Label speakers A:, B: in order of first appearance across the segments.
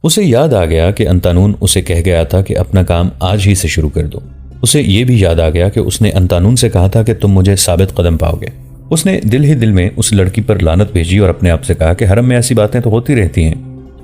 A: اسے یاد آ گیا کہ انتانون اسے کہہ گیا تھا کہ اپنا کام آج ہی سے شروع کر دو۔ اسے یہ بھی یاد آ گیا کہ اس نے انتانون سے کہا تھا کہ تم مجھے ثابت قدم پاؤ گے۔ اس نے دل ہی دل میں اس لڑکی پر لعنت بھیجی اور اپنے آپ سے کہا کہ حرم میں ایسی باتیں تو ہوتی رہتی ہیں،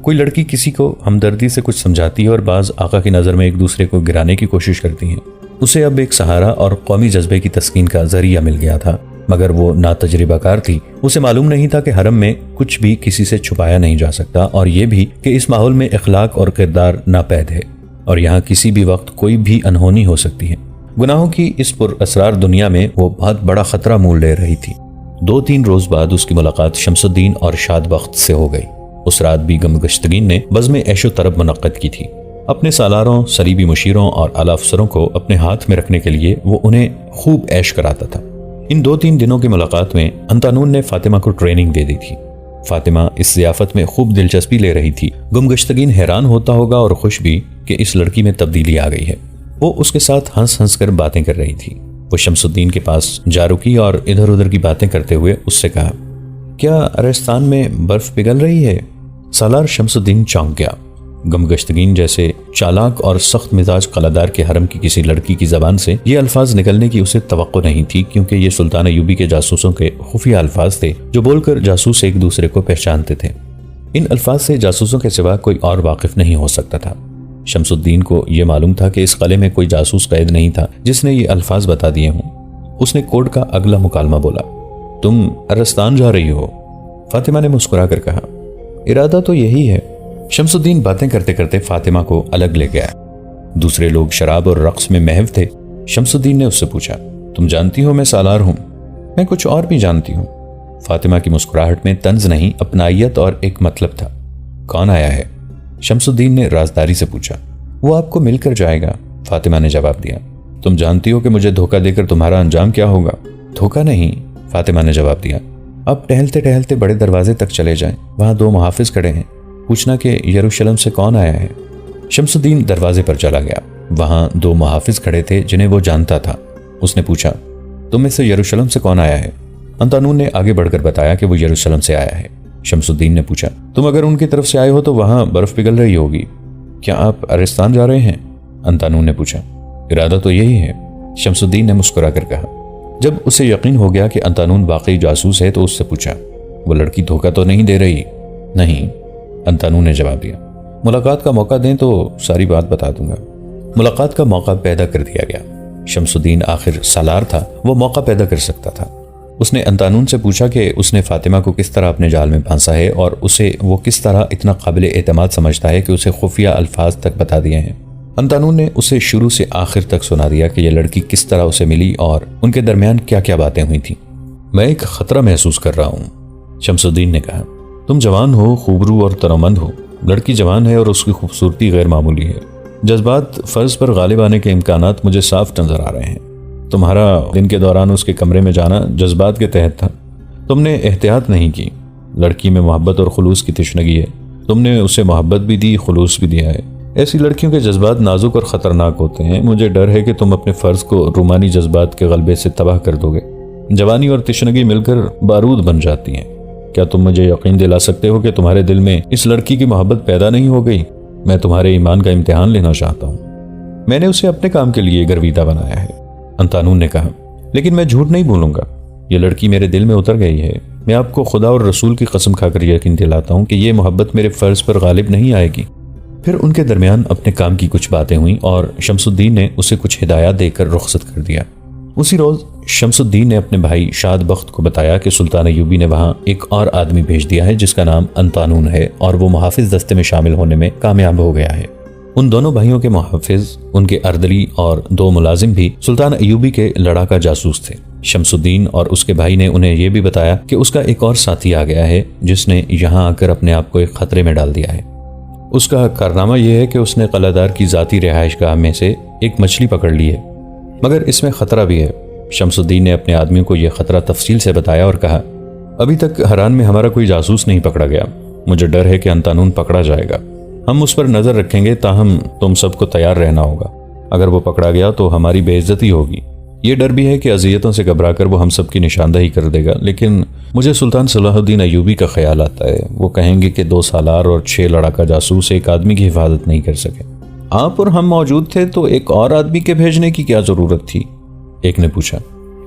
A: کوئی لڑکی کسی کو ہمدردی سے کچھ سمجھاتی ہے اور بعض آقا کی نظر میں ایک دوسرے کو گرانے کی کوشش کرتی ہیں۔ اسے اب ایک سہارا اور قومی جذبے کی تسکین کا ذریعہ مل گیا تھا، مگر وہ ناتجربہ کار تھی۔ اسے معلوم نہیں تھا کہ حرم میں کچھ بھی کسی سے چھپایا نہیں جا سکتا، اور یہ بھی کہ اس ماحول میں اخلاق اور کردار ناپید ہے، اور یہاں کسی بھی وقت کوئی بھی انہونی ہو سکتی ہے۔ گناہوں کی اس پر اسرار دنیا میں وہ بہت بڑا خطرہ مول لے رہی تھی۔ 2-3 روز بعد اس کی ملاقات شمس الدین اور شاد بخت سے ہو گئی۔ اس رات بھی گمگشتگین نے بزم عیش و طرب منعقد کی تھی۔ اپنے سالاروں، سلیبی مشیروں اور اعلیٰ افسروں کو اپنے ہاتھ میں رکھنے کے لیے وہ انہیں خوب عیش کراتا تھا۔ ان 2-3 دنوں کی ملاقات میں انتانون نے فاطمہ کو ٹریننگ دے دی تھی۔ فاطمہ اس ضیافت میں خوب دلچسپی لے رہی تھی۔ گمگشتگین حیران ہوتا ہوگا اور خوش بھی کہ اس لڑکی میں تبدیلی آ گئی ہے۔ وہ اس کے ساتھ ہنس ہنس کر باتیں کر رہی تھی۔ وہ شمس الدین کے پاس جا رکی اور ادھر ادھر کی باتیں کرتے ہوئے اس سے کہا، کیا ارستان میں برف پگھل رہی ہے؟ سالار شمس الدین چونک گیا۔ گمگشتگین جیسے چالاک اور سخت مزاج قلعہدار کے حرم کی کسی لڑکی کی زبان سے یہ الفاظ نکلنے کی اسے توقع نہیں تھی، کیونکہ یہ سلطان ایوبی کے جاسوسوں کے خفیہ الفاظ تھے جو بول کر جاسوس ایک دوسرے کو پہچانتے تھے۔ ان الفاظ سے جاسوسوں کے سوا کوئی اور واقف نہیں ہو سکتا تھا۔ شمس الدین کو یہ معلوم تھا کہ اس قلعے میں کوئی جاسوس قید نہیں تھا جس نے یہ الفاظ بتا دیے ہوں۔ اس نے کوڈ کا اگلا مکالمہ بولا، تم ارستان جا رہی ہو؟ فاطمہ نے مسکرا کر کہا، ارادہ تو یہی ہے۔ شمس الدین باتیں کرتے کرتے فاطمہ کو الگ لے گیا۔ دوسرے لوگ شراب اور رقص میں محو تھے۔ شمس الدین نے اس سے پوچھا، تم جانتی ہو میں سالار ہوں؟ میں کچھ اور بھی جانتی ہوں۔ فاطمہ کی مسکراہٹ میں طنز نہیں، اپنائیت اور ایک مطلب تھا۔ کون آیا ہے؟ شمس الدین نے رازداری سے پوچھا۔ وہ آپ کو مل کر جائے گا، فاطمہ نے جواب دیا۔ تم جانتی ہو کہ مجھے دھوکہ دے کر تمہارا انجام کیا ہوگا؟ دھوکہ نہیں، فاطمہ نے جواب دیا۔ اب ٹہلتے ٹہلتے بڑے دروازے تک چلے جائیں، وہاں 2 محافظ کھڑے ہیں، پوچھنا کہ یروشلم سے کون آیا ہے۔ شمس الدین دروازے پر چلا گیا۔ وہاں 2 محافظ کھڑے تھے جنہیں وہ جانتا تھا۔ اس نے پوچھا، تم میں سے یروشلم سے کون آیا ہے؟ انتانون نے آگے بڑھ کر بتایا کہ وہ یروشلم سے آیا ہے۔ شمس الدین نے پوچھا، تم اگر ان کی طرف سے آئے ہو تو وہاں برف پگھل رہی ہوگی، کیا آپ ارستان جا رہے ہیں؟ انتانون نے پوچھا۔ ارادہ تو یہی ہے، شمس الدین نے مسکرا کر کہا۔ جب اسے یقین ہو گیا کہ انتانون واقعی جاسوس ہے تو اس سے پوچھا، وہ لڑکی دھوکہ تو نہیں دے رہی؟ نہیں، انتانون نے جواب دیا۔ ملاقات کا موقع دیں تو ساری بات بتا دوں گا۔ ملاقات کا موقع پیدا کر دیا گیا۔ شمس الدین آخر سالار تھا، وہ موقع پیدا کر سکتا تھا۔ اس نے انتانون سے پوچھا کہ اس نے فاطمہ کو کس طرح اپنے جال میں پھانسا ہے اور اسے وہ کس طرح اتنا قابل اعتماد سمجھتا ہے کہ اسے خفیہ الفاظ تک بتا دیے ہیں۔ انتانون نے اسے شروع سے آخر تک سنا دیا کہ یہ لڑکی کس طرح اسے ملی اور ان کے درمیان کیا کیا باتیں ہوئی تھیں۔ میں ایک خطرہ محسوس کر رہا ہوں، شمس الدین نے کہا۔ تم جوان ہو، خوبرو اور تنومند ہو، لڑکی جوان ہے اور اس کی خوبصورتی غیر معمولی ہے۔ جذبات فرض پر غالب آنے کے امکانات مجھے صاف نظر آ رہے ہیں۔ تمہارا دن کے دوران اس کے کمرے میں جانا جذبات کے تحت تھا، تم نے احتیاط نہیں کی۔ لڑکی میں محبت اور خلوص کی تشنگی ہے، تم نے اسے محبت بھی دی، خلوص بھی دیا ہے۔ ایسی لڑکیوں کے جذبات نازک اور خطرناک ہوتے ہیں، مجھے ڈر ہے کہ تم اپنے فرض کو رومانی جذبات کے غلبے سے تباہ کر دو گے۔ جوانی اور تشنگی مل کر بارود بن جاتی ہیں۔ کیا تم مجھے یقین دلا سکتے ہو کہ تمہارے دل میں اس لڑکی کی محبت پیدا نہیں ہو گئی؟ میں تمہارے ایمان کا امتحان لینا چاہتا ہوں۔ میں نے اسے اپنے کام کے لیے گرویدہ بنایا ہے، انتانون نے کہا، لیکن میں جھوٹ نہیں بولوں گا، یہ لڑکی میرے دل میں اتر گئی ہے۔ میں آپ کو خدا اور رسول کی قسم کھا کر یقین دلاتا ہوں کہ یہ محبت میرے فرض پر غالب نہیں آئے گی۔ پھر ان کے درمیان اپنے کام کی کچھ باتیں ہوئیں اور شمس الدین نے اسے کچھ ہدایات دے کر رخصت کر دیا۔ اسی روز شمس الدین نے اپنے بھائی شاد بخت کو بتایا کہ سلطان ایوبی نے وہاں ایک اور آدمی بھیج دیا ہے جس کا نام انتانون ہے اور وہ محافظ دستے میں شامل ہونے میں کامیاب ہو گیا ہے۔ ان دونوں بھائیوں کے محافظ، ان کے اردلی اور 2 ملازم بھی سلطان ایوبی کے لڑاکا جاسوس تھے۔ شمس الدین اور اس کے بھائی نے انہیں یہ بھی بتایا کہ اس کا ایک اور ساتھی آ گیا ہے جس نے یہاں آ کر اپنے آپ کو ایک خطرے میں ڈال دیا ہے۔ اس کا کارنامہ یہ ہے کہ اس نے قلعہدار کی ذاتی رہائش گاہ میں سے ایک مچھلی پکڑ لی ہے، مگر اس میں خطرہ بھی ہے۔ شمس الدین نے اپنے آدمیوں کو یہ خطرہ تفصیل سے بتایا اور کہا، ابھی تک حران میں ہمارا کوئی جاسوس نہیں پکڑا گیا، مجھے ڈر ہے کہ انتانون پکڑا جائے گا۔ ہم اس پر نظر رکھیں گے، تاہم تم سب کو تیار رہنا ہوگا۔ اگر وہ پکڑا گیا تو ہماری بے عزتی ہوگی۔ یہ ڈر بھی ہے کہ اذیتوں سے گھبرا کر وہ ہم سب کی نشاندہی کر دے گا، لیکن مجھے سلطان صلاح الدین ایوبی کا خیال آتا ہے۔ وہ کہیں گے کہ 2 سالار اور 6 لڑاکا جاسوس ایک آدمی کی حفاظت نہیں کر سکے۔ آپ اور ہم موجود تھے تو ایک اور آدمی کے بھیجنے کی کیا ضرورت تھی؟ ایک نے پوچھا۔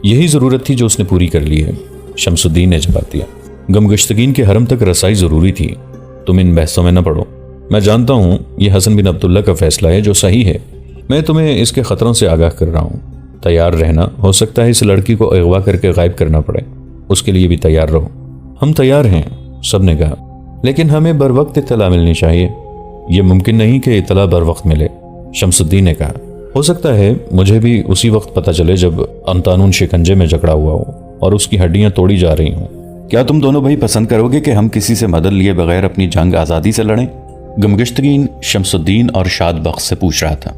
A: یہی ضرورت تھی جو اس نے پوری کر لی ہے، شمس الدین نے جواب دیا۔ گمگشتگین کے حرم تک رسائی ضروری تھی، تم ان بحثوں میں نہ پڑو۔ میں جانتا ہوں یہ حسن بن عبداللہ کا فیصلہ ہے جو صحیح ہے، میں تمہیں اس کے خطروں سے آگاہ کر رہا ہوں۔ تیار رہنا، ہو سکتا ہے اس لڑکی کو اغوا کر کے غائب کرنا پڑے، اس کے لیے بھی تیار رہو۔ ہم تیار ہیں، سب نے کہا، لیکن ہمیں بر وقت اطلاع ملنی چاہیے۔ یہ ممکن نہیں کہ اطلاع بر وقت ملے، شمس الدین نے کہا۔ ہو سکتا ہے مجھے بھی اسی وقت پتہ چلے جب انتانون شکنجے میں جکڑا ہوا ہو اور اس کی ہڈیاں توڑی جا رہی ہوں۔ کیا تم دونوں بھائی پسند کرو گے کہ ہم کسی سے مدد لیے بغیر اپنی جنگ آزادی سے لڑیں؟ گمگشتگین شمس الدین اور شاد بخت سے پوچھ رہا تھا۔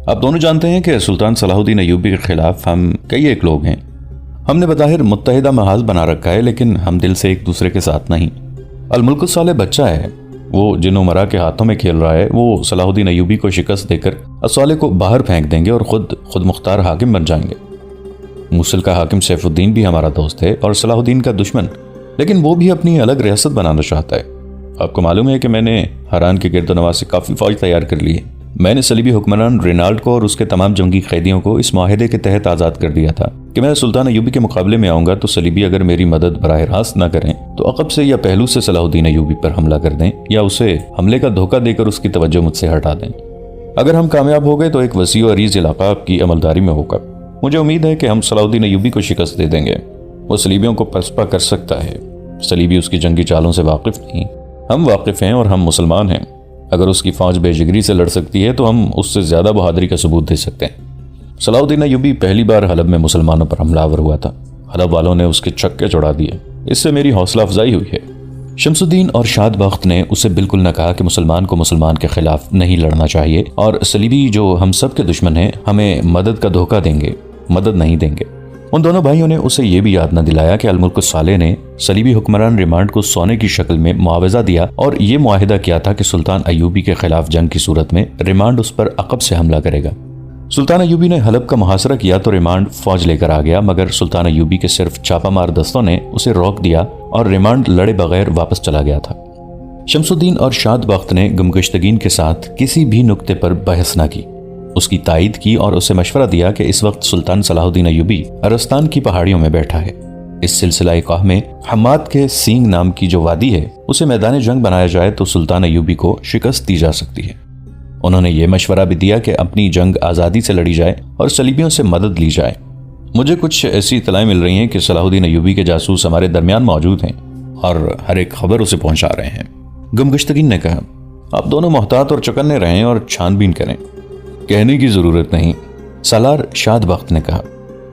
A: آپ دونوں جانتے ہیں کہ سلطان صلاح الدین ایوبی کے خلاف ہم کئی ایک لوگ ہیں۔ ہم نے بظاہر متحدہ محاذ بنا رکھا ہے، لیکن ہم دل سے ایک دوسرے کے ساتھ نہیں۔ الملک الصالح بچہ ہے، وہ جن عمرا کے ہاتھوں میں کھیل رہا ہے، وہ صلاح الدین ایوبی کو شکست دے کر الصالح کو باہر پھینک دیں گے اور خود مختار حاکم بن جائیں گے۔ موصل کا حاکم سیف الدین بھی ہمارا دوست ہے اور صلاح الدین کا دشمن، لیکن وہ بھی اپنی الگ ریاست بنانا چاہتا ہے۔ آپ کو معلوم ہے کہ میں نے ہران کے گرد و نواح سے کافی فوج تیار کر لی ہے۔ میں نے صلیبی حکمران رینالڈ کو اور اس کے تمام جنگی قیدیوں کو اس معاہدے کے تحت آزاد کر دیا تھا کہ میں سلطان ایوبی کے مقابلے میں آؤں گا تو صلیبی اگر میری مدد براہ راست نہ کریں تو عقب سے یا پہلو سے صلاح الدین ایوبی پر حملہ کر دیں یا اسے حملے کا دھوکہ دے کر اس کی توجہ مجھ سے ہٹا دیں۔ اگر ہم کامیاب ہو گئے تو ایک وسیع و عریض علاقہ آپ کی عملداری میں ہوگا۔ مجھے امید ہے کہ ہم صلاح الدین ایوبی کو شکست دے دیں گے۔ وہ صلیبیوں کو پسپا کر سکتا ہے، صلیبی اس کی جنگی چالوں سے واقف نہیں، ہم واقف ہیں اور ہم مسلمان ہیں۔ اگر اس کی فوج بے جگری سے لڑ سکتی ہے تو ہم اس سے زیادہ بہادری کا ثبوت دے سکتے ہیں۔ صلاح الدین ایوبی پہلی بار حلب میں مسلمانوں پر حملہ آور ہوا تھا، حلب والوں نے اس کے چھکے چھڑا دیے، اس سے میری حوصلہ افزائی ہوئی ہے۔ شمس الدین اور شاد بخت نے اسے بالکل نہ کہا کہ مسلمان کو مسلمان کے خلاف نہیں لڑنا چاہیے اور صلیبی جو ہم سب کے دشمن ہیں ہمیں مدد کا دھوکہ دیں گے، مدد نہیں دیں گے۔ ان دونوں بھائیوں نے اسے یہ بھی یاد نہ دلایا کہ الملک الصالح نے صلیبی حکمران ریمانڈ کو سونے کی شکل میں معاوضہ دیا اور یہ معاہدہ کیا تھا کہ سلطان ایوبی کے خلاف جنگ کی صورت میں ریمانڈ اس پر عقب سے حملہ کرے گا۔ سلطان ایوبی نے حلب کا محاصرہ کیا تو ریمانڈ فوج لے کر آ گیا، مگر سلطان ایوبی کے صرف چھاپہ مار دستوں نے اسے روک دیا اور ریمانڈ لڑے بغیر واپس چلا گیا تھا۔ شمس الدین اور شاد بخت نے گمگشتگین کے ساتھ کسی بھی نقطے پر بحث نہ کی، اس کی تائید کی اور اسے مشورہ دیا کہ اس وقت سلطان صلاح الدین ایوبی ارستان کی پہاڑیوں میں بیٹھا ہے۔ اس سلسلہ قاہ میں حماد کے سینگ نام کی جو وادی ہے اسے میدان جنگ بنایا جائے تو سلطان ایوبی کو شکست دی جا سکتی ہے۔ انہوں نے یہ مشورہ بھی دیا کہ اپنی جنگ آزادی سے لڑی جائے اور صلیبیوں سے مدد لی جائے۔ مجھے کچھ ایسی اطلاعیں مل رہی ہیں کہ صلاح الدین ایوبی کے جاسوس ہمارے درمیان موجود ہیں اور ہر ایک خبر اسے پہنچا رہے ہیں۔ گمگشتگین نے کہا، آپ دونوں محتاط اور چکنے رہیں اور چھان بین کریں۔ کہنے کی ضرورت نہیں، سالار شاد بخت نے کہا،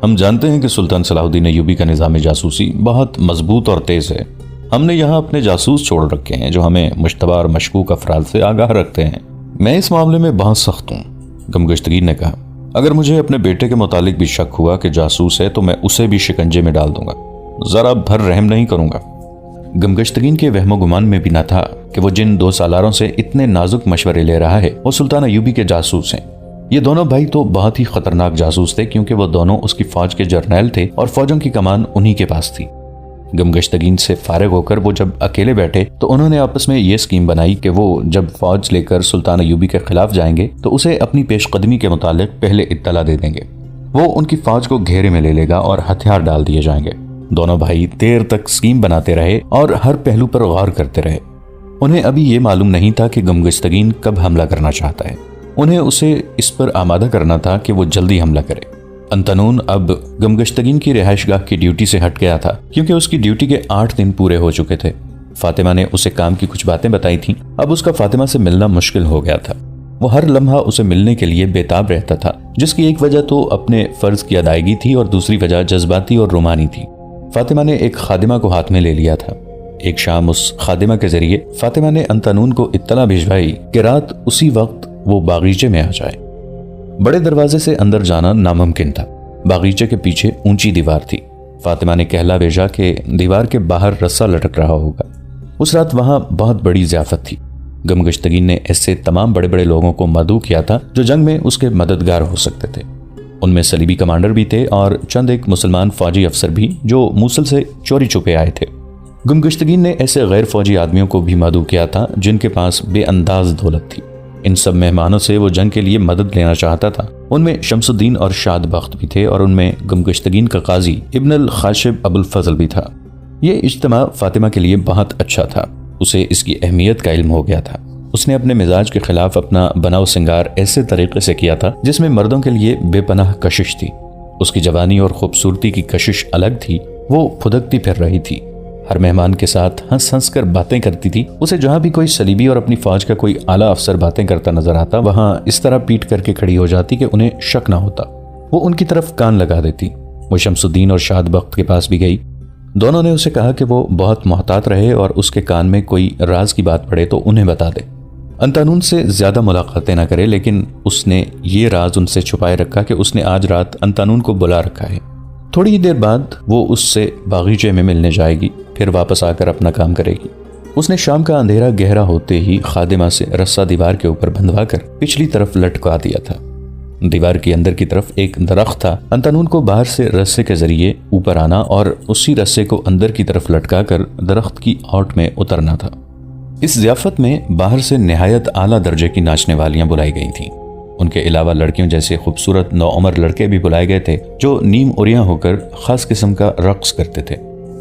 A: ہم جانتے ہیں کہ سلطان صلاح الدین ایوبی کا نظام جاسوسی بہت مضبوط اور تیز ہے۔ ہم نے یہاں اپنے جاسوس چھوڑ رکھے ہیں جو ہمیں مشتبہ اور مشکوک افراد سے آگاہ رکھتے ہیں۔ میں اس معاملے میں بہت سخت ہوں، گمگشتگین نے کہا۔ اگر مجھے اپنے بیٹے کے متعلق بھی شک ہوا کہ جاسوس ہے تو میں اسے بھی شکنجے میں ڈال دوں گا، ذرا بھر رحم نہیں کروں گا۔ گمگشتگین کے وہم و گمان میں بھی نہ تھا کہ وہ جن 2 سالاروں سے اتنے نازک مشورے لے رہا ہے وہ سلطان ایوبی کے جاسوس ہیں۔ یہ دونوں بھائی تو بہت ہی خطرناک جاسوس تھے کیونکہ وہ دونوں اس کی فوج کے جرنیل تھے اور فوجوں کی کمان انہی کے پاس تھی۔ گمگشتگین سے فارغ ہو کر وہ جب اکیلے بیٹھے تو انہوں نے آپس میں یہ اسکیم بنائی کہ وہ جب فوج لے کر سلطان ایوبی کے خلاف جائیں گے تو اسے اپنی پیش قدمی کے متعلق پہلے اطلاع دے دیں گے۔ وہ ان کی فوج کو گھیرے میں لے لے گا اور ہتھیار ڈال دیے جائیں گے۔ دونوں بھائی دیر تک اسکیم بناتے رہے اور ہر پہلو پر غور کرتے رہے۔ انہیں ابھی یہ معلوم نہیں تھا کہ گمگشتگین کب حملہ کرنا چاہتا ہے، انہیں اسے اس پر آمادہ کرنا تھا کہ وہ جلدی حملہ کرے۔ انتنون اب گمگشتگین کی رہائش گاہ کی ڈیوٹی سے ہٹ گیا تھا کیونکہ اس کی ڈیوٹی کے 8 دن پورے ہو چکے تھے۔ فاطمہ نے اسے کام کی کچھ باتیں بتائی تھیں، اب اس کا فاطمہ سے ملنا مشکل ہو گیا تھا۔ وہ ہر لمحہ اسے ملنے کے لیے بےتاب رہتا تھا، جس کی ایک وجہ تو اپنے فرض کی ادائیگی تھی اور دوسری وجہ جذباتی اور رومانی تھی۔ فاطمہ نے ایک خادمہ کو ہاتھ میں لے لیا تھا۔ ایک شام اس خادمہ کے ذریعے فاطمہ نے انتنون کو اطلاع بھجوائی کہ رات اسی وقت وہ باغیچے میں آ جائے۔ بڑے دروازے سے اندر جانا ناممکن تھا، باغیچے کے پیچھے اونچی دیوار تھی۔ فاطمہ نے کہلا بھیجا کہ دیوار کے باہر رسا لٹک رہا ہوگا۔ اس رات وہاں بہت بڑی ضیافت تھی۔ گمگشتگین نے ایسے تمام بڑے بڑے لوگوں کو مدعو کیا تھا جو جنگ میں اس کے مددگار ہو سکتے تھے۔ ان میں صلیبی کمانڈر بھی تھے اور چند ایک مسلمان فوجی افسر بھی جو موصل سے چوری چھپے آئے تھے۔ گمگشتگین نے ایسے غیر فوجی آدمیوں کو بھی مدعو کیا تھا جن کے پاس بے انداز دولت تھی۔ ان سب مہمانوں سے وہ جنگ کے لیے مدد لینا چاہتا تھا۔ ان میں شمس الدین اور شاد بخت بھی تھے اور ان میں گمگشتگین کا قاضی ابن الخاشب ابو الفضل بھی تھا۔ یہ اجتماع فاطمہ کے لیے بہت اچھا تھا۔ اسے اس کی اہمیت کا علم ہو گیا تھا۔ اس نے اپنے مزاج کے خلاف اپنا بناؤ سنگار ایسے طریقے سے کیا تھا جس میں مردوں کے لیے بے پناہ کشش تھی۔ اس کی جوانی اور خوبصورتی کی کشش الگ تھی، وہ پھدکتی پھر رہی تھی۔ ہر مہمان کے ساتھ ہنس ہنس کر باتیں کرتی تھی۔ اسے جہاں بھی کوئی صلیبی اور اپنی فوج کا کوئی اعلیٰ افسر باتیں کرتا نظر آتا، وہاں اس طرح پیٹ کر کے کھڑی ہو جاتی کہ انہیں شک نہ ہوتا۔ وہ ان کی طرف کان لگا دیتی۔ وہ شمس الدین اور شاد بخت کے پاس بھی گئی۔ دونوں نے اسے کہا کہ وہ بہت محتاط رہے اور اس کے کان میں کوئی راز کی بات پڑے تو انہیں بتا دے۔ انطانون سے زیادہ ملاقاتیں نہ کرے، لیکن اس نے یہ راز ان سے چھپائے رکھا کہ اس نے آج رات انطانون کو بلا رکھا ہے۔ تھوڑی دیر بعد وہ اس سے باغیچے میں ملنے جائے گی، پھر واپس آ کر اپنا کام کرے گی۔ اس نے شام کا اندھیرا گہرا ہوتے ہی خادمہ سے رسا دیوار کے اوپر بندھوا کر پچھلی طرف لٹکا دیا تھا۔ دیوار کے اندر کی طرف ایک درخت تھا۔ انطانون کو باہر سے رسے کے ذریعے اوپر آنا اور اسی رسے کو اندر کی طرف لٹکا کر درخت کی اوٹ میں اترنا تھا۔ اس ضیافت میں باہر سے نہایت اعلیٰ درجے کی ناچنے والیاں بلائی گئی تھیں۔ ان کے علاوہ لڑکیوں جیسے خوبصورت نوعمر لڑکے بھی بلائے گئے تھے جو نیم اوریاں ہو کر خاص قسم کا رقص کرتے تھے۔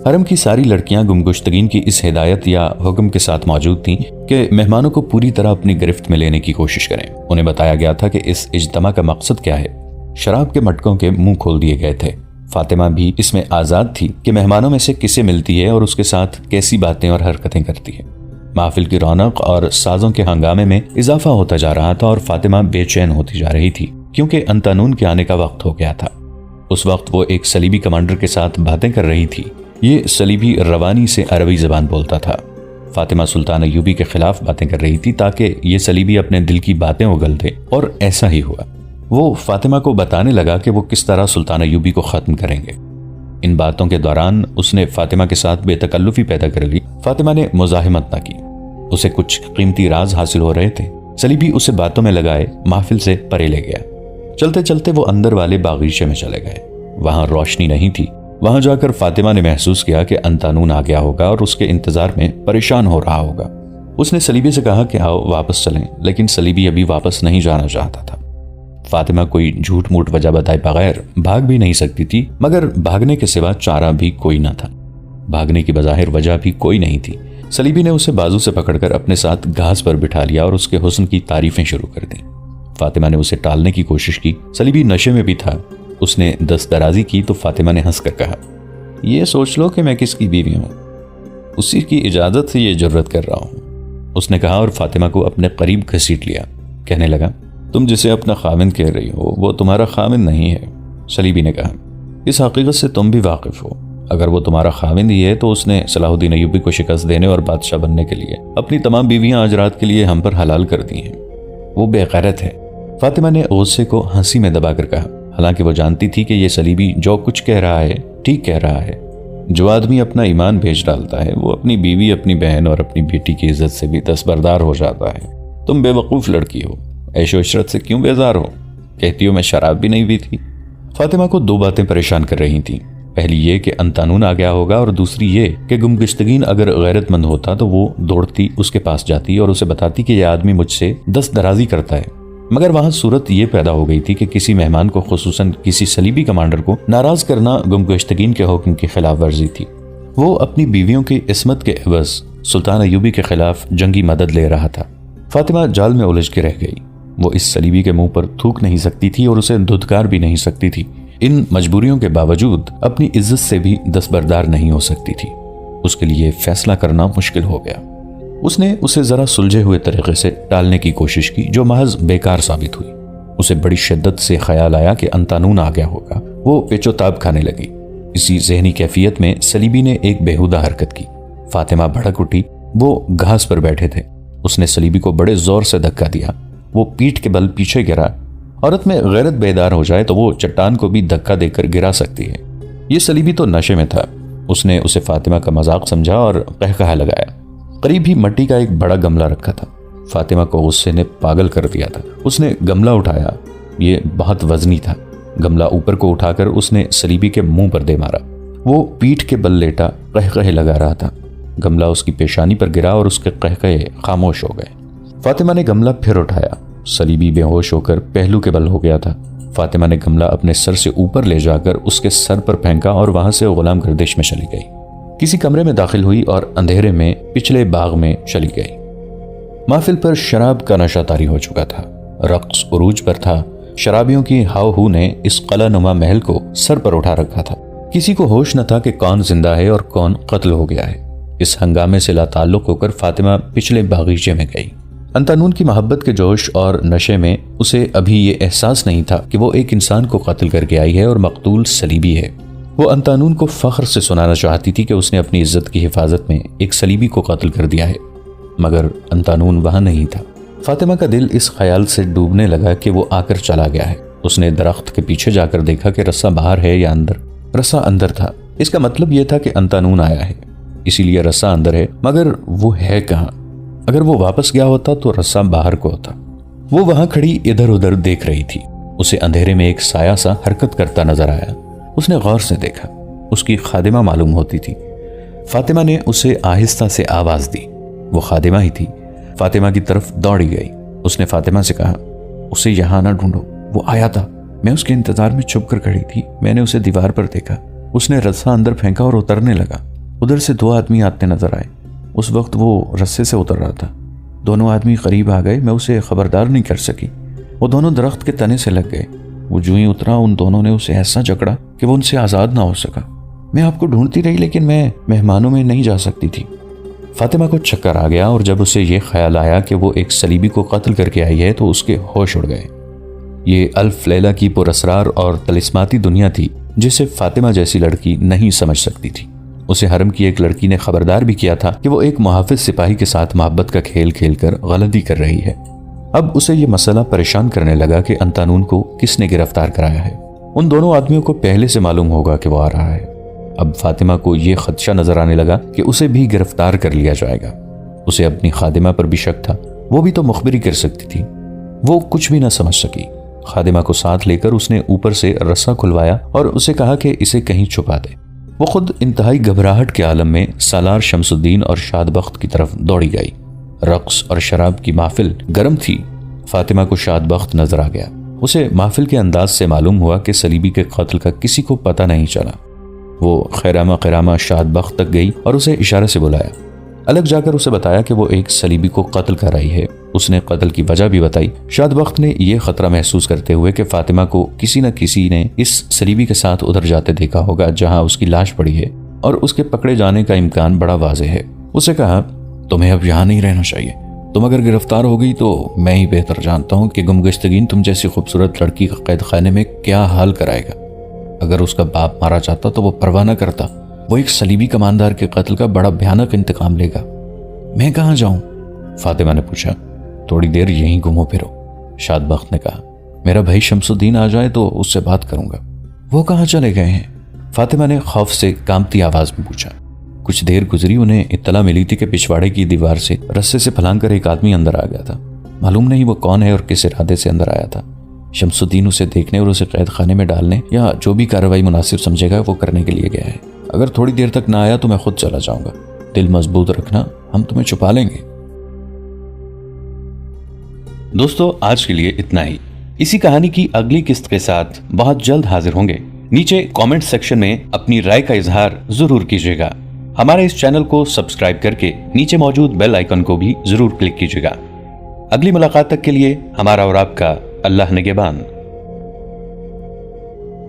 A: حرم کی ساری لڑکیاں گمگشتگین کی اس ہدایت یا حکم کے ساتھ موجود تھیں کہ مہمانوں کو پوری طرح اپنی گرفت میں لینے کی کوشش کریں۔ انہیں بتایا گیا تھا کہ اس اجتماع کا مقصد کیا ہے۔ شراب کے مٹکوں کے منہ کھول دیے گئے تھے۔ فاطمہ بھی اس میں آزاد تھی کہ مہمانوں میں سے کسے ملتی ہے اور اس کے ساتھ کیسی باتیں اور حرکتیں کرتی ہے۔ محفل کی رونق اور سازوں کے ہنگامے میں اضافہ ہوتا جا رہا تھا اور فاطمہ بے چین ہوتی جا رہی تھی کیونکہ انطانون کے آنے کا وقت ہو گیا تھا۔ اس وقت وہ ایک صلیبی کمانڈر کے ساتھ باتیں کر رہی تھی۔ یہ صلیبی روانی سے عربی زبان بولتا تھا۔ فاطمہ سلطان ایوبی کے خلاف باتیں کر رہی تھی تاکہ یہ صلیبی اپنے دل کی باتیں اگل دے، اور ایسا ہی ہوا۔ وہ فاطمہ کو بتانے لگا کہ وہ کس طرح سلطان ایوبی کو ختم کریں گے۔ ان باتوں کے دوران اس نے فاطمہ کے ساتھ بے تکلفی پیدا کر لی۔ فاطمہ نے مزاحمت نہ کی۔ اسے کچھ قیمتی راز حاصل ہو رہے تھے۔ صلیبی اسے باتوں میں لگائے محفل سے پرے لے گیا۔ چلتے چلتے وہ اندر والے باغیچے میں چلے گئے۔ وہاں روشنی نہیں تھی۔ وہاں جا کر فاطمہ نے محسوس کیا کہ انطانون آ گیا ہوگا اور اس کے انتظار میں پریشان ہو رہا ہوگا۔ اس نے صلیبی سے کہا کہ آؤ واپس چلیں، لیکن صلیبی ابھی واپس نہیں جانا چاہتا تھا۔ فاطمہ کوئی جھوٹ موٹ وجہ بتائے بغیر بھاگ بھی نہیں سکتی تھی، مگر بھاگنے کے سوا چارہ بھی کوئی نہ تھا۔ بھاگنے کی بظاہر وجہ بھی کوئی نہیں تھی۔ صلیبی نے اسے بازو سے پکڑ کر اپنے ساتھ گھاس پر بٹھا لیا اور اس کے حسن کی تعریفیں شروع کر دیں۔ فاطمہ نے اسے ٹالنے کی کوشش کی۔ صلیبی نشے میں بھی تھا۔ اس نے دست درازی کی تو فاطمہ نے ہنس کر کہا، یہ سوچ لو کہ میں کس کی بیوی ہوں، اسی کی اجازت سے یہ جرت کر رہا ہوں۔ اس نے کہا اور فاطمہ کو اپنے قریب گھسیٹ لیا۔ کہنے لگا، تم جسے اپنا خاوند کہہ رہی ہو وہ تمہارا خاوند نہیں ہے۔ صلیبی نے کہا، اس حقیقت سے تم بھی واقف ہو۔ اگر وہ تمہارا خاوند ہی ہے تو اس نے صلاح الدین ایوبی کو شکست دینے اور بادشاہ بننے کے لیے اپنی تمام بیویاں آج رات کے لیے ہم پر حلال کر دی ہیں۔ وہ بے غیرت ہے۔ فاطمہ نے غصے کو ہنسی میں دبا کر کہا، حالانکہ وہ جانتی تھی کہ یہ صلیبی جو کچھ کہہ رہا ہے ٹھیک کہہ رہا ہے۔ جو آدمی اپنا ایمان بیچ ڈالتا ہے وہ اپنی بیوی، اپنی بہن اور اپنی بیٹی کی عزت سے بھی دستبردار ہو جاتا ہے۔ تم بے وقوف لڑکی ہو، عیش و عشرت سے کیوں بیزار ہو؟ کہتی ہو میں شراب بھی نہیں پیتی۔ فاطمہ کو دو باتیں پریشان کر رہی تھیں۔ پہلی یہ کہ انطانون آ گیا ہوگا، اور دوسری یہ کہ گمگشتگین اگر غیرت مند ہوتا تو وہ دوڑتی اس کے پاس جاتی اور اسے بتاتی کہ یہ آدمی مجھ سے دست درازی کرتا ہے۔ مگر وہاں صورت یہ پیدا ہو گئی تھی کہ کسی مہمان کو، خصوصاً کسی صلیبی کمانڈر کو ناراض کرنا گمگشتگین کے حکم کی خلاف ورزی تھی۔ وہ اپنی بیویوں کی عصمت کے عوض سلطان ایوبی کے خلاف جنگی مدد لے رہا تھا۔ فاطمہ جال میں الجھ کے رہ گئی۔ وہ اس صلیبی کے منہ پر تھوک نہیں سکتی تھی اور اسے دھتکار بھی نہیں سکتی تھی۔ ان مجبوریوں کے باوجود اپنی عزت سے بھی دستبردار نہیں ہو سکتی تھی۔ اس کے لیے فیصلہ کرنا مشکل ہو گیا۔ اس نے اسے ذرا سلجھے ہوئے طریقے سے ٹالنے کی کوشش کی جو محض بیکار ثابت ہوئی۔ اسے بڑی شدت سے خیال آیا کہ انطانون آ گیا ہوگا۔ وہ پیچ و تاب کھانے لگی۔ اسی ذہنی کیفیت میں صلیبی نے ایک بیہودہ حرکت کی۔ فاطمہ بھڑک اٹھی۔ وہ گھاس پر بیٹھے تھے۔ اس نے صلیبی کو بڑے زور سے دھکا دیا۔ وہ پیٹھ کے بل پیچھے گرا۔ عورت میں غیرت بیدار ہو جائے تو وہ چٹان کو بھی دھکا دے کر گرا سکتی ہے۔ یہ صلیبی تو نشے میں تھا۔ اس نے اسے فاطمہ کا مذاق سمجھا اور قہقہا لگایا۔ قریب ہی مٹی کا ایک بڑا گملہ رکھا تھا۔ فاطمہ کو غصے نے پاگل کر دیا تھا۔ اس نے گملہ اٹھایا۔ یہ بہت وزنی تھا۔ گملہ اوپر کو اٹھا کر اس نے سلیبی کے منہ پر دے مارا۔ وہ پیٹھ کے بل لیٹا قہقہے لگا رہا تھا۔ گملہ اس کی پیشانی پر گرا اور اس کے قہقہے خاموش ہو گئے۔ فاطمہ نے گملہ پھر اٹھایا۔ سلیبی بے ہوش ہو کر پہلو کے بل ہو گیا تھا۔ فاطمہ نے گملہ اپنے سر سے اوپر لے جا کر اس کے سر پر پھینکا اور وہاں سے غلام گردش میں چلی گئی۔ کسی کمرے میں داخل ہوئی اور اندھیرے میں پچھلے باغ میں چلی گئی۔ محفل پر شراب کا نشہ طاری ہو چکا تھا۔ رقص عروج پر تھا۔ شرابیوں کی ہاؤ ہو نے اس قلعہ نما محل کو سر پر اٹھا رکھا تھا۔ کسی کو ہوش نہ تھا کہ کون زندہ ہے اور کون قتل ہو گیا ہے۔ اس ہنگامے سے لا تعلق ہو کر فاطمہ پچھلے باغیچے میں گئی۔ انتانون کی محبت کے جوش اور نشے میں اسے ابھی یہ احساس نہیں تھا کہ وہ ایک انسان کو قتل کر کے آئی ہے اور مقتول سلیبی ہے۔ وہ انتانون کو فخر سے سنانا چاہتی تھی کہ اس نے اپنی عزت کی حفاظت میں ایک سلیبی کو قتل کر دیا ہے، مگر انتانون وہاں نہیں تھا۔ فاطمہ کا دل اس خیال سے ڈوبنے لگا کہ وہ آ کر چلا گیا ہے۔ اس نے درخت کے پیچھے جا کر دیکھا کہ رسا باہر ہے یا اندر۔ رسا اندر تھا۔ اس کا مطلب یہ تھا کہ انتانون آیا ہے، اسی لیے رسا اندر ہے، مگر وہ ہے کہاں؟ اگر وہ واپس گیا ہوتا تو رسا باہر کو ہوتا۔ وہ وہاں کھڑی ادھر ادھر دیکھ رہی تھی۔ اسے اندھیرے میں ایک سایہ سا حرکت کرتا نظر آیا۔ اس نے غور سے دیکھا۔ اس کی خادمہ معلوم ہوتی تھی۔ فاطمہ نے اسے آہستہ سے آواز دی۔ وہ خادمہ ہی تھی۔ فاطمہ کی طرف دوڑی گئی۔ اس نے فاطمہ سے کہا، اسے یہاں نہ ڈھونڈو، وہ آیا تھا، میں اس کے انتظار میں چھپ کر کھڑی تھی، میں نے اسے دیوار پر دیکھا۔ اس نے رسا اندر پھینکا اور اترنے لگا۔ ادھر سے 2 آدمی آتے نظر آئے۔ اس وقت وہ رسے سے اتر رہا تھا۔ دونوں آدمی قریب آ گئے، میں اسے خبردار نہیں کر سکی۔ وہ دونوں درخت کے تنے سے لگ گئے۔ وہ جو ہی اترا ان دونوں نے اسے ایسا جکڑا کہ وہ ان سے آزاد نہ ہو سکا۔ میں آپ کو ڈھونڈتی رہی لیکن میں مہمانوں میں نہیں جا سکتی تھی۔ فاطمہ کو چکر آ گیا اور جب اسے یہ خیال آیا کہ وہ ایک سلیبی کو قتل کر کے آئی ہے تو اس کے ہوش اڑ گئے۔ یہ الف لیلہ کی پراسرار اور طلسماتی دنیا تھی جسے فاطمہ جیسی لڑکی نہیں سمجھ سکتی تھی۔ اسے حرم کی ایک لڑکی نے خبردار بھی کیا تھا کہ وہ ایک محافظ سپاہی کے ساتھ محبت کا کھیل کھیل کر غلطی کر رہی ہے۔ اب اسے یہ مسئلہ پریشان کرنے لگا کہ انتانون کو کس نے گرفتار کرایا ہے۔ ان دونوں آدمیوں کو پہلے سے معلوم ہوگا کہ وہ آ رہا ہے۔ اب فاطمہ کو یہ خدشہ نظر آنے لگا کہ اسے بھی گرفتار کر لیا جائے گا۔ اسے اپنی خادمہ پر بھی شک تھا، وہ بھی تو مخبری کر سکتی تھی۔ وہ کچھ بھی نہ سمجھ سکی۔ خادمہ کو ساتھ لے کر اس نے اوپر سے رسا کھلوایا اور اسے کہا کہ اسے کہیں چھپا دے۔ وہ خود انتہائی گھبراہٹ کے عالم میں سالار شمس الدین اور شاد بخت کی طرف دوڑی گئی۔ رقص اور شراب کی محفل گرم تھی۔ فاطمہ کو شاد بخت نظر آ گیا۔ اسے محفل کے انداز سے معلوم ہوا کہ سلیبی کے قتل کا کسی کو پتہ نہیں چلا۔ وہ خیرامہ شاد بخت تک گئی اور اسے اشارے سے بلایا۔ الگ جا کر اسے بتایا کہ وہ ایک سلیبی کو قتل کر رہی ہے۔ اس نے قتل کی وجہ بھی بتائی۔ شاد بخت نے یہ خطرہ محسوس کرتے ہوئے کہ فاطمہ کو کسی نہ کسی نے اس سلیبی کے ساتھ ادھر جاتے دیکھا ہوگا جہاں اس کی لاش پڑی ہے اور اس کے پکڑے جانے کا امکان بڑا واضح ہے۔ اسے کہا، تمہیں اب یہاں نہیں رہنا چاہیے۔ تم اگر گرفتار ہو گئی تو میں ہی بہتر جانتا ہوں کہ گمگشتگین تم جیسی خوبصورت لڑکی کا قید خانے میں کیا حال کرائے گا۔ اگر اس کا باپ مارا جاتا تو وہ پرواہ نہ کرتا۔ وہ ایک سلیبی کماندار کے قتل کا بڑا بھیانک انتقام لے گا۔ میں کہاں جاؤں؟ فاطمہ نے پوچھا۔ تھوڑی دیر یہیں گھومو پھرو، شاد بخت نے کہا۔ میرا بھائی شمس الدین آ جائے تو اس سے بات کروں گا۔ وہ کہاں چلے گئے ہیں؟ فاطمہ نے خوف سے کانپتی آواز میں پوچھا۔ کچھ دیر گزری، انہیں اطلاع ملی تھی کہ پچھواڑے کی دیوار سے رسے سے پھلانگ کر ایک آدمی اندر آ گیا تھا۔ معلوم نہیں وہ کون ہے اور کس ارادے سے اندر آیا تھا۔ شمس الدین اسے دیکھنے اور اسے قید خانے میں ڈالنے یا جو بھی کارروائی مناسب سمجھے گا وہ کرنے کے لیے گیا ہے۔ اگر تھوڑی دیر تک نہ آیا تو میں خود چلا جاؤں گا۔ دل مضبوط رکھنا، ہم تمہیں چھپا لیں گے۔ دوستو، آج کے لیے اتنا ہی۔ اسی کہانی کی اگلی قسط کے ساتھ بہت جلد حاضر ہوں گے۔ نیچے کامنٹ سیکشن میں اپنی رائے کا اظہار ضرور کیجیے گا۔ ہمارے اس چینل کو سبسکرائب کر کے نیچے موجود بیل آئیکن کو بھی ضرور کلک کیجیے گا۔ اگلی ملاقات تک کے لیے ہمارا اور آپ کا اللہ نگہبان۔